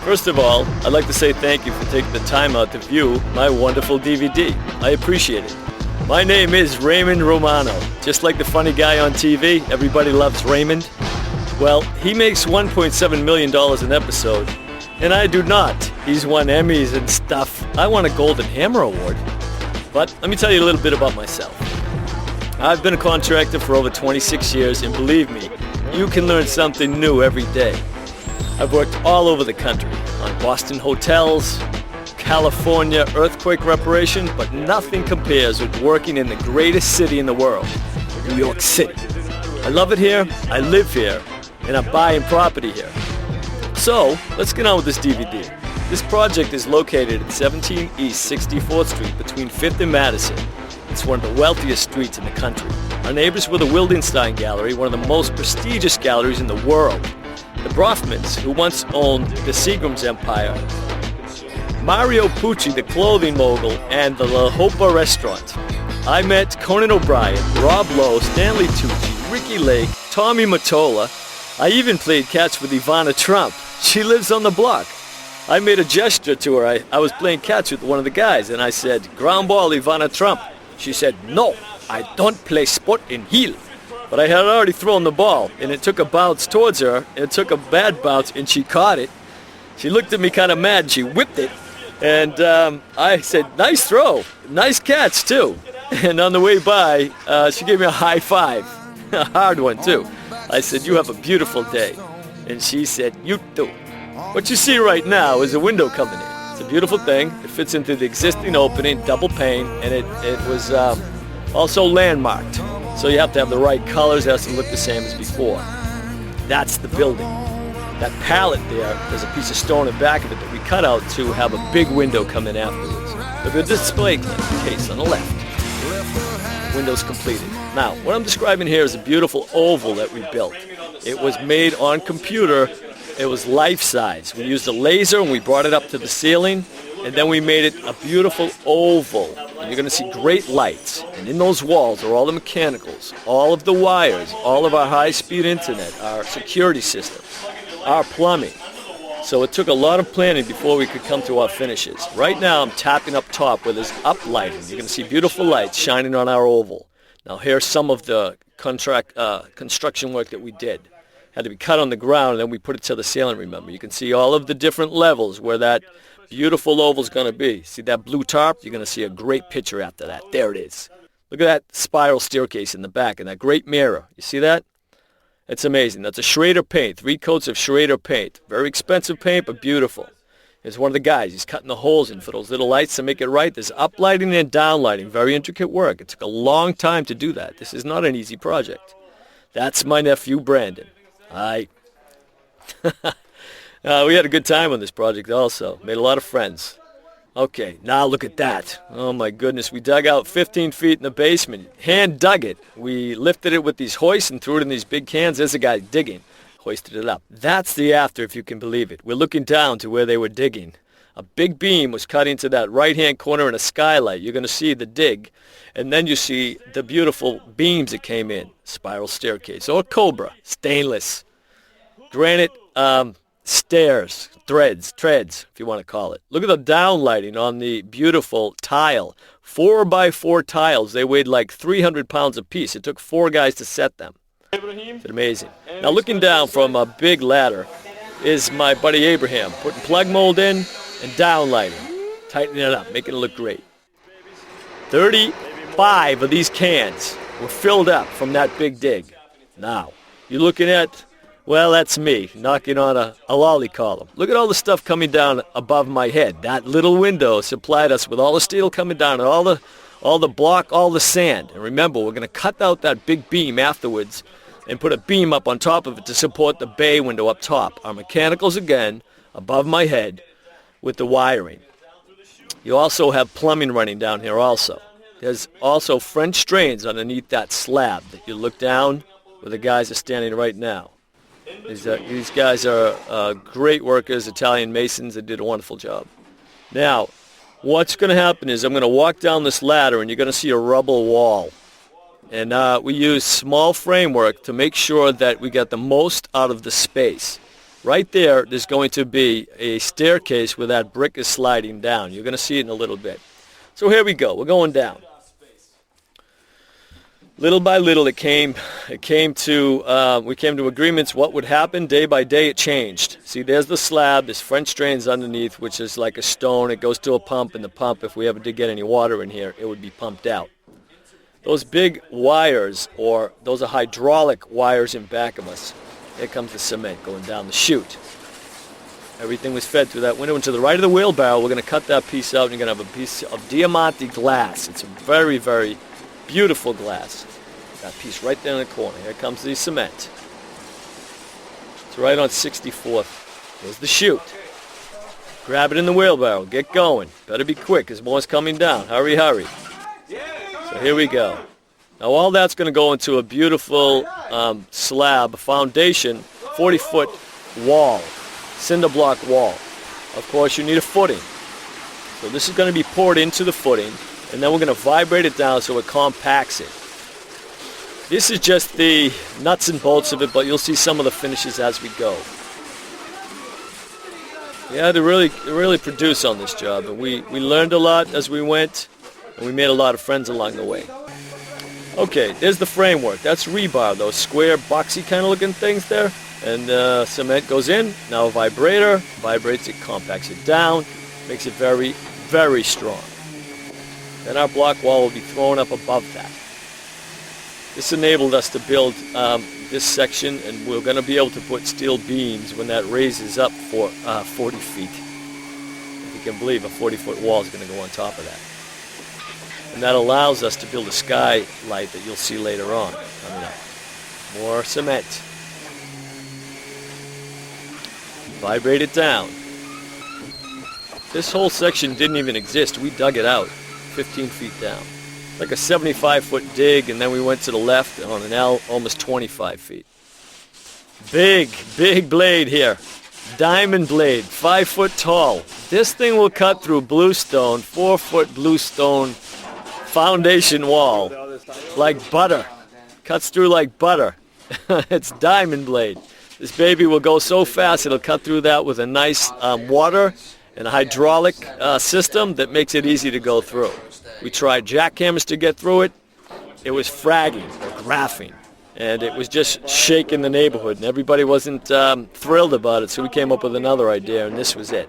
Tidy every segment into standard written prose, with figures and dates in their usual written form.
First of all, I'd like to say thank you for taking the time out to view my wonderful DVD. I appreciate it. My name is Raymond Romano. Just like the funny guy on TV, everybody loves Raymond. Well, he makes $1.7 million an episode, and I do not. He's won Emmys and stuff. I won a Golden Hammer Award. But let me tell you a little bit about myself. I've been a contractor for over 26 years, and believe me, you can learn something new every day. I've worked all over the country, on Boston hotels, California earthquake reparation, but nothing compares with working in the greatest city in the world, New York City. I love it here, I live here, and I'm buying property here. So, let's get on with this DVD. This project is located at 17 East 64th Street between 5th and Madison. It's one of the wealthiest streets in the country. Our neighbors were the Wildenstein Gallery, one of the most prestigious galleries in the world. The Brofmans, who once owned the Seagram's Empire. Mario Pucci, the clothing mogul, and the La Hopa restaurant. I met Conan O'Brien, Rob Lowe, Stanley Tucci, Ricky Lake, Tommy Mottola. I even played catch with Ivana Trump. She lives on the block. I made a gesture to her. I was playing catch with one of the guys, and I said, "Ground ball, Ivana Trump." She said, "No, I don't play sport in heel." But I had already thrown the ball, and it took a bounce towards her. It took a bad bounce, and she caught it. She looked at me kind of mad, and she whipped it. And I said, "Nice throw. Nice catch, too." And on the way by, she gave me a high five. A hard one, too. I said, "You have a beautiful day." And she said, "You too." What you see right now is a window coming in. It's a beautiful thing. It fits into the existing opening, double pane, and it was also landmarked. So you have to have the right colors. It has to look the same as before. That's the building. That pallet there's a piece of stone in the back of it that we cut out to have a big window come in afterwards. Look at the display case on the left. Window's completed. Now, what I'm describing here is a beautiful oval that we built. It was made on computer. It was life-size. We used a laser and we brought it up to the ceiling, and then we made it a beautiful oval. And you're going to see great lights. And in those walls are all the mechanicals, all of the wires, all of our high-speed internet, our security system, our plumbing. So it took a lot of planning before we could come to our finishes. Right now I'm tapping up top where there's uplighting. You're going to see beautiful lights shining on our oval. Now here's some of the construction work that we did. Had to be cut on the ground, and then we put it to the ceiling, remember. You can see all of the different levels where that beautiful oval's going to be. See that blue tarp? You're going to see a great picture after that. There it is. Look at that spiral staircase in the back and that great mirror. You see that? It's amazing. That's a Schrader paint, 3 coats of Schrader paint. Very expensive paint, but beautiful. Here's one of the guys. He's cutting the holes in for those little lights to make it right. There's uplighting and downlighting. Very intricate work. It took a long time to do that. This is not an easy project. That's my nephew, Brandon. We had a good time on this project also. Made a lot of friends. Okay, now look at that. Oh my goodness, we dug out 15 feet in the basement. Hand dug it. We lifted it with these hoists and threw it in these big cans. There's a guy digging. Hoisted it up. That's the after, if you can believe it. We're looking down to where they were digging. A big beam was cut into that right-hand corner in a skylight. You're going to see the dig. And then you see the beautiful beams that came in. Spiral staircase. Or Cobra. Stainless. Granite stairs. Treads, if you want to call it. Look at the downlighting on the beautiful tile. 4x4 tiles. They weighed like 300 pounds apiece. It took 4 guys to set them. It's amazing. Now looking down from a big ladder is my buddy Abraham. Putting plug mold in and downlighting. Tightening it up, making it look great. 35 of these cans were filled up from that big dig. Now, you're looking at, well, that's me knocking on a lolly column. Look at all the stuff coming down above my head. That little window supplied us with all the steel coming down and all the block, all the sand. And remember, we're going to cut out that big beam afterwards and put a beam up on top of it to support the bay window up top. Our mechanicals again above my head with the wiring. You also have plumbing running down here also. There's also French drains underneath that slab that you look down where the guys are standing right now. These guys are great workers, Italian masons. They did a wonderful job. Now, what's going to happen is I'm going to walk down this ladder and you're going to see a rubble wall. And we use small framework to make sure that we get the most out of the space. Right there, there's going to be a staircase where that brick is sliding down. You're going to see it in a little bit. So here we go. We're going down. Little by little, we came to agreements what would happen. Day by day, it changed. See, there's the slab. There's French drains underneath, which is like a stone. It goes to a pump, and the pump, if we ever did get any water in here, it would be pumped out. Those big wires, or those are hydraulic wires in back of us. There comes the cement going down the chute. Everything was fed through that window. And to the right of the wheelbarrow, we're going to cut that piece out, and you're going to have a piece of Diamante glass. It's a very, very beautiful glass. That piece right there in the corner. Here comes the cement. It's right on 64th. There's the chute. Grab it in the wheelbarrow. Get going. Better be quick, because more's coming down. Hurry, hurry. So here we go. Now all that's going to go into a beautiful slab, foundation, 40-foot wall, cinder block wall. Of course, you need a footing. So this is going to be poured into the footing, and then we're going to vibrate it down so it compacts it. This is just the nuts and bolts of it, but you'll see some of the finishes as we go. Yeah, they really produce on this job, and we learned a lot as we went, and we made a lot of friends along the way. Okay, there's the framework. That's rebar, those square, boxy kind of looking things there. And cement goes in. Now a vibrator vibrates it, compacts it down, makes it very, very strong. Then our block wall will be thrown up above that. This enabled us to build this section, and we're going to be able to put steel beams when that raises up for 40 feet. If you can believe, a 40-foot wall is going to go on top of that. And that allows us to build a skylight that you'll see later on coming up. More cement. Vibrate it down. This whole section didn't even exist. We dug it out 15 feet down. Like a 75-foot dig, and then we went to the left on an L, almost 25 feet. Big blade here. Diamond blade, 5 foot tall. This thing will cut through bluestone, 4-foot bluestone foundation wall like butter. Cuts through like butter. It's diamond blade. This baby will go so fast it'll cut through that with a nice water and a hydraulic system that makes it easy to go through. We tried jackhammers to get through it. It was fragging or graphing, and it was just shaking the neighborhood, and everybody wasn't thrilled about it, so we came up with another idea, and this was it.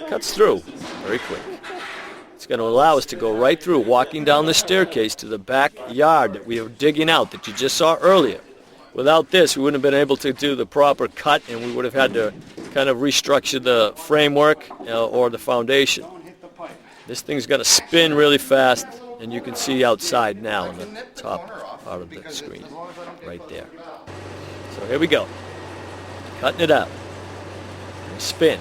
Cuts through very quick. It's going to allow us to go right through, walking down the staircase to the backyard that we were digging out that you just saw earlier. Without this, we wouldn't have been able to do the proper cut, and we would have had to kind of restructure the framework or the foundation. This thing's going to spin really fast, and you can see outside now on the top part of the screen, right there. So here we go. Cutting it out. And spin.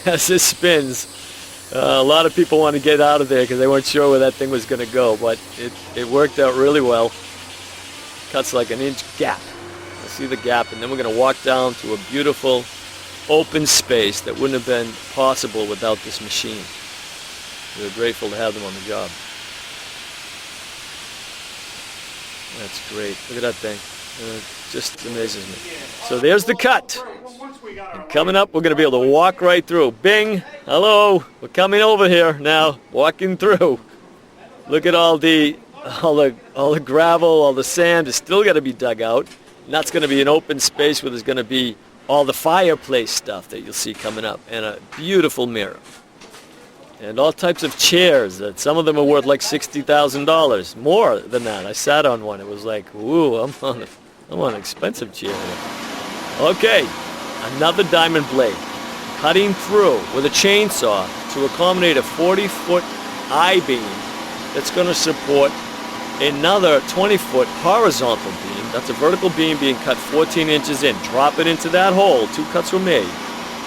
As this spins, a lot of people want to get out of there because they weren't sure where that thing was going to go, but it worked out really well. Cuts like an inch gap. See the gap, and then we're going to walk down to a beautiful open space that wouldn't have been possible without this machine. We're grateful to have them on the job. That's great. Look at that thing. It just amazes me. So there's the cut. And coming up, we're going to be able to walk right through. Bing! Hello! We're coming over here now, walking through. Look at all the gravel, all the sand is still got to be dug out. And that's going to be an open space where there's going to be all the fireplace stuff that you'll see coming up, and a beautiful mirror. And all types of chairs. That some of them are worth like $60,000. More than that. I sat on one. It was like, ooh, I'm on an expensive chair here. Okay, another diamond blade. Cutting through with a chainsaw to accommodate a 40-foot I-beam that's going to support another 20-foot horizontal beam. That's a vertical beam being cut 14 inches in. Drop it into that hole. 2 cuts were made.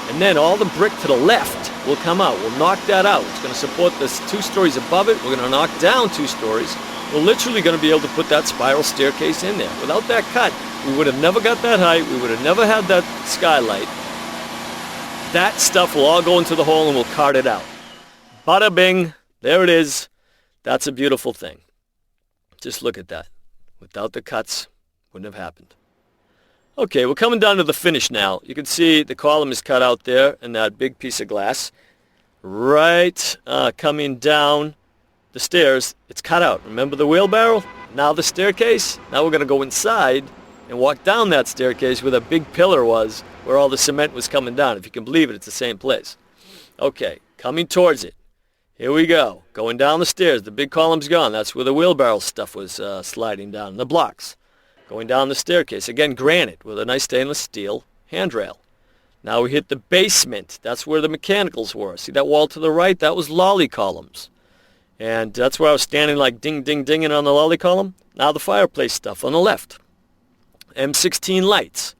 And then all the brick to the left will come out. We'll knock that out. It's going to support this 2 stories above it. We're going to knock down 2 stories. We're literally going to be able to put that spiral staircase in there. Without that cut, we would have never got that height. We would have never had that skylight. That stuff will all go into the hole and we'll cart it out. Bada bing. There it is. That's a beautiful thing. Just look at that. Without the cuts, wouldn't have happened. Okay, we're coming down to the finish now. You can see the column is cut out there in that big piece of glass. Right, coming down the stairs, it's cut out. Remember the wheelbarrow? Now the staircase. Now we're going to go inside and walk down that staircase where the big pillar was, where all the cement was coming down. If you can believe it, it's the same place. Okay, coming towards it. Here we go. Going down the stairs. The big column's gone. That's where the wheelbarrow stuff was sliding down, the blocks. Going down the staircase. Again, granite with a nice stainless steel handrail. Now we hit the basement. That's where the mechanicals were. See that wall to the right? That was lolly columns. And that's where I was standing like ding, ding, dinging on the lolly column. Now the fireplace stuff on the left. M16 lights.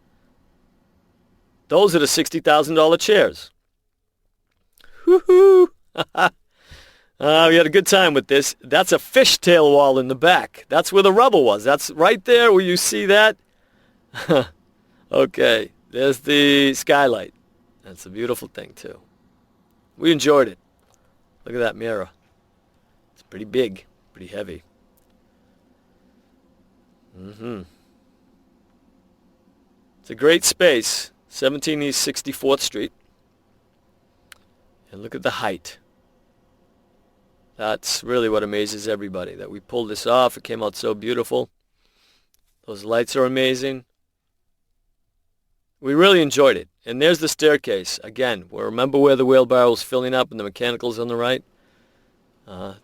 Those are the $60,000 chairs. Woohoo! We had a good time with this. That's a fishtail wall in the back. That's where the rubble was. That's right there where you see that. Okay, there's the skylight. That's a beautiful thing, too. We enjoyed it. Look at that mirror. It's pretty big, pretty heavy. It's a great space, 17 East 64th Street. And look at the height. That's really what amazes everybody, that we pulled this off. It came out so beautiful. Those lights are amazing. We really enjoyed it. And there's the staircase. Again, remember where the wheelbarrow was filling up and the mechanicals on the right?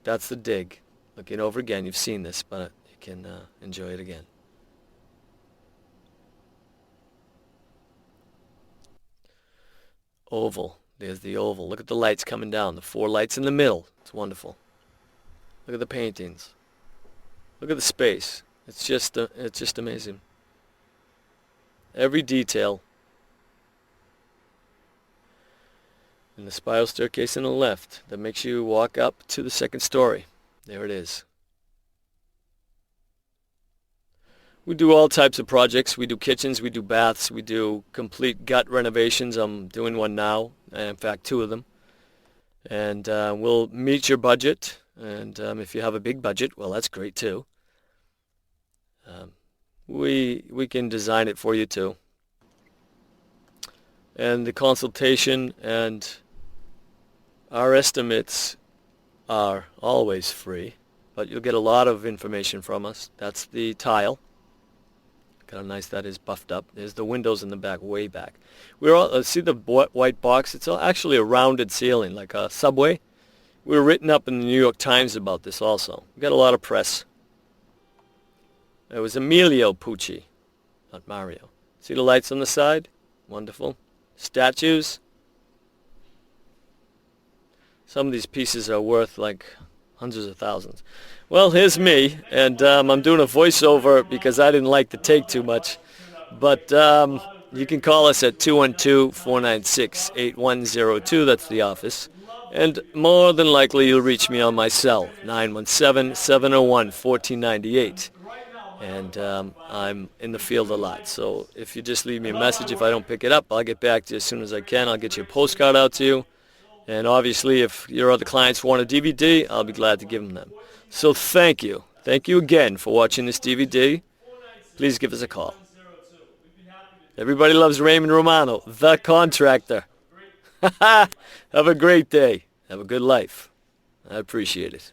That's the dig. Looking over again, you've seen this, but you can enjoy it again. Oval. There's the oval. Look at the lights coming down. The 4 lights in the middle. It's wonderful. Look at the paintings. Look at the space. It's just amazing. Every detail. And the spiral staircase on the left that makes you walk up to the second story. There it is. We do all types of projects. We do kitchens, we do baths, we do complete gut renovations. I'm doing one now, in fact 2 of them. And we'll meet your budget. And if you have a big budget, well, that's great too. We can design it for you too. And the consultation and our estimates are always free, but you'll get a lot of information from us. That's the tile. Look how nice that is, buffed up. There's the windows in the back, way back. We're all see the white box. It's actually a rounded ceiling, like a subway. We were written up in the New York Times about this also. We got a lot of press. It was Emilio Pucci, not Mario. See the lights on the side? Wonderful. Statues. Some of these pieces are worth like hundreds of thousands. Well, here's me, and I'm doing a voiceover because I didn't like the take too much. But you can call us at 212-496-8102. That's the office. And more than likely you'll reach me on my cell, 917-701-1498. And I'm in the field a lot. So if you just leave me a message, if I don't pick it up, I'll get back to you as soon as I can. I'll get you a postcard out to you. And obviously, if your other clients want a DVD, I'll be glad to give them. So thank you. Thank you again for watching this DVD. Please give us a call. Everybody loves Raymond Romano, the contractor. Have a great day. Have a good life. I appreciate it.